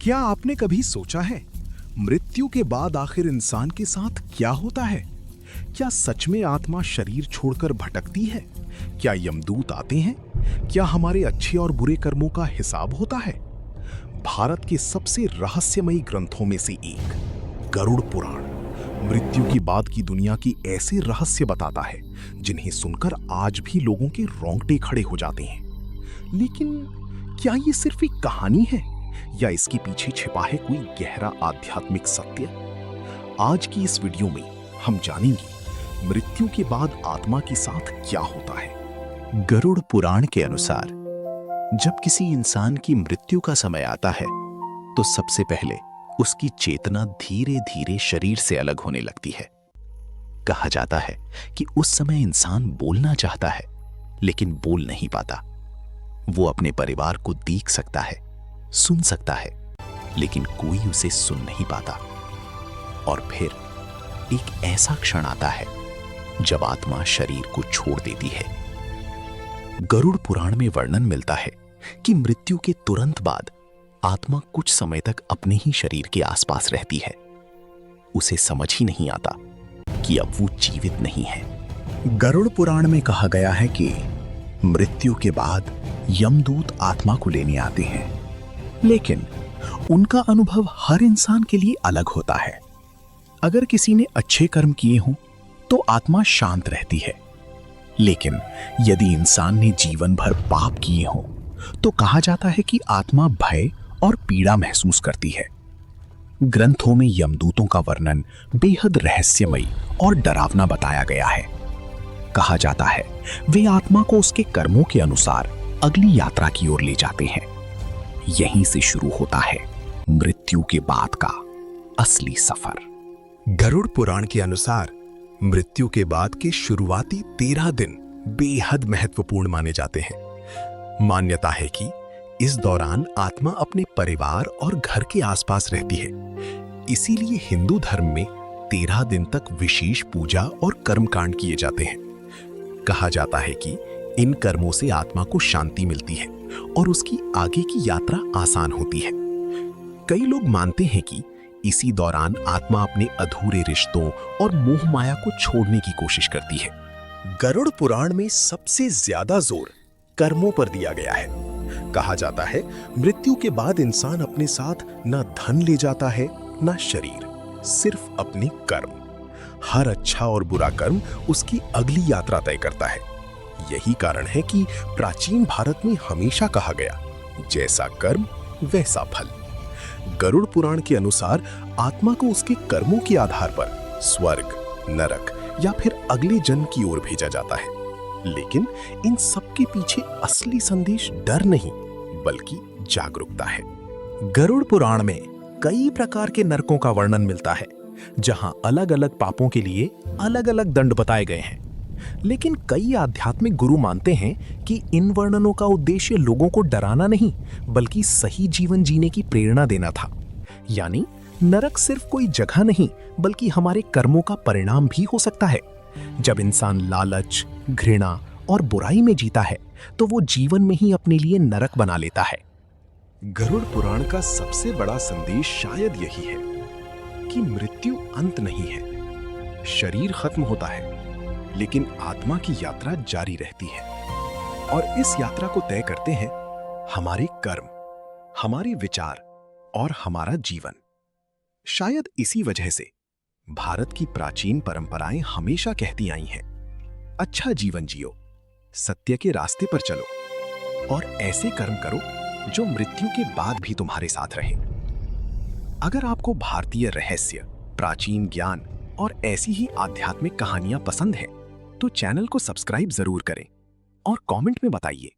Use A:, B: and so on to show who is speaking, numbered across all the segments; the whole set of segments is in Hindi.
A: क्या आपने कभी सोचा है मृत्यु के बाद आखिर इंसान के साथ क्या होता है? क्या सच में आत्मा शरीर छोड़कर भटकती है? क्या यमदूत आते हैं? क्या हमारे अच्छे और बुरे कर्मों का हिसाब होता है? भारत के सबसे रहस्यमयी ग्रंथों में से एक गरुड़ पुराण मृत्यु के बाद की दुनिया की ऐसे रहस्य बताता है जिन्हें सुनकर आज भी लोगों के रोंगटे खड़े हो जाते हैं। लेकिन क्या ये सिर्फ एक कहानी है या इसके पीछे छिपा है कोई गहरा आध्यात्मिक सत्य? आज की इस वीडियो में हम जानेंगे मृत्यु के बाद आत्मा के साथ क्या होता है।
B: गरुड़ पुराण के अनुसार जब किसी इंसान की मृत्यु का समय आता है तो सबसे पहले उसकी चेतना धीरे धीरे शरीर से अलग होने लगती है। कहा जाता है कि उस समय इंसान बोलना चाहता है लेकिन बोल नहीं पाता। वो अपने परिवार को देख सकता है, सुन सकता है, लेकिन कोई उसे सुन नहीं पाता। और फिर एक ऐसा क्षण आता है जब आत्मा शरीर को छोड़ देती है। गरुड़ पुराण में वर्णन मिलता है कि मृत्यु के तुरंत बाद आत्मा कुछ समय तक अपने ही शरीर के आसपास रहती है। उसे समझ ही नहीं आता कि अब वो जीवित नहीं है।
A: गरुड़ पुराण में कहा गया है कि मृत्यु के बाद यमदूत आत्मा को लेने आते हैं, लेकिन उनका अनुभव हर इंसान के लिए अलग होता है। अगर किसी ने अच्छे कर्म किए हों तो आत्मा शांत रहती है, लेकिन यदि इंसान ने जीवन भर पाप किए हों तो कहा जाता है कि आत्मा भय और पीड़ा महसूस करती है। ग्रंथों में यमदूतों का वर्णन बेहद रहस्यमयी और डरावना बताया गया है। कहा जाता है वे आत्मा को उसके कर्मों के अनुसार अगली यात्रा की ओर ले जाते हैं। यहीं से शुरू होता है मृत्यु के बाद का असली सफर।
C: गरुड़ पुराण के अनुसार मृत्यु के बाद के शुरुआती 13 दिन बेहद महत्वपूर्ण माने जाते हैं। मान्यता है कि इस दौरान आत्मा अपने परिवार और घर के आसपास रहती है। इसीलिए हिंदू धर्म में 13 दिन तक विशेष पूजा और कर्मकांड किए जाते हैं। कहा जाता है कि इन कर्मों से आत्मा को शांति मिलती है और उसकी आगे की यात्रा आसान होती है। कई लोग मानते हैं कि इसी दौरान आत्मा अपने अधूरे रिश्तों और मोह माया को छोड़ने की कोशिश करती है। गरुड़ पुराण में सबसे ज्यादा जोर कर्मों पर दिया गया है। कहा जाता है मृत्यु के बाद इंसान अपने साथ न धन ले जाता है न शरीर, सिर्फ अपने कर्म। हर अच्छा और बुरा कर्म उसकी अगली यात्रा तय करता है। यही कारण है कि प्राचीन भारत में हमेशा कहा गया, जैसा कर्म वैसा फल। गरुड़ पुराण के अनुसार आत्मा को उसके कर्मों के आधार पर स्वर्ग, नरक या फिर अगले जन्म की ओर भेजा जाता है। लेकिन इन सब के पीछे असली संदेश डर नहीं बल्कि जागरूकता है।
A: गरुड़ पुराण में कई प्रकार के नरकों का वर्णन मिलता है, जहां अलग अलग पापों के लिए अलग अलग दंड बताए गए हैं। लेकिन कई आध्यात्मिक गुरु मानते हैं कि इन वर्णनों का उद्देश्य लोगों को डराना नहीं बल्कि सही जीवन जीने की प्रेरणा देना था। यानी नरक सिर्फ कोई जगह नहीं बल्कि हमारे कर्मों का परिणाम भी हो सकता है। जब इंसान लालच, घृणा और बुराई में जीता है तो वो जीवन में ही अपने लिए नरक बना लेता है।
C: गरुड़ पुराण का सबसे बड़ा संदेश शायद यही है कि मृत्यु अंत नहीं है। शरीर खत्म होता है लेकिन आत्मा की यात्रा जारी रहती है, और इस यात्रा को तय करते हैं हमारे कर्म, हमारे विचार और हमारा जीवन। शायद इसी वजह से भारत की प्राचीन परंपराएं हमेशा कहती आई हैं, अच्छा जीवन जियो, सत्य के रास्ते पर चलो और ऐसे कर्म करो जो मृत्यु के बाद भी तुम्हारे साथ रहे। अगर आपको भारतीय रहस्य, प्राचीन ज्ञान और ऐसी ही आध्यात्मिक कहानियां पसंद हैं तो चैनल को सब्सक्राइब जरूर करें और कमेंट में बताइए,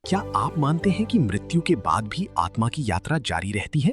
C: क्या आप मानते हैं कि मृत्यु के बाद भी आत्मा की यात्रा जारी रहती है?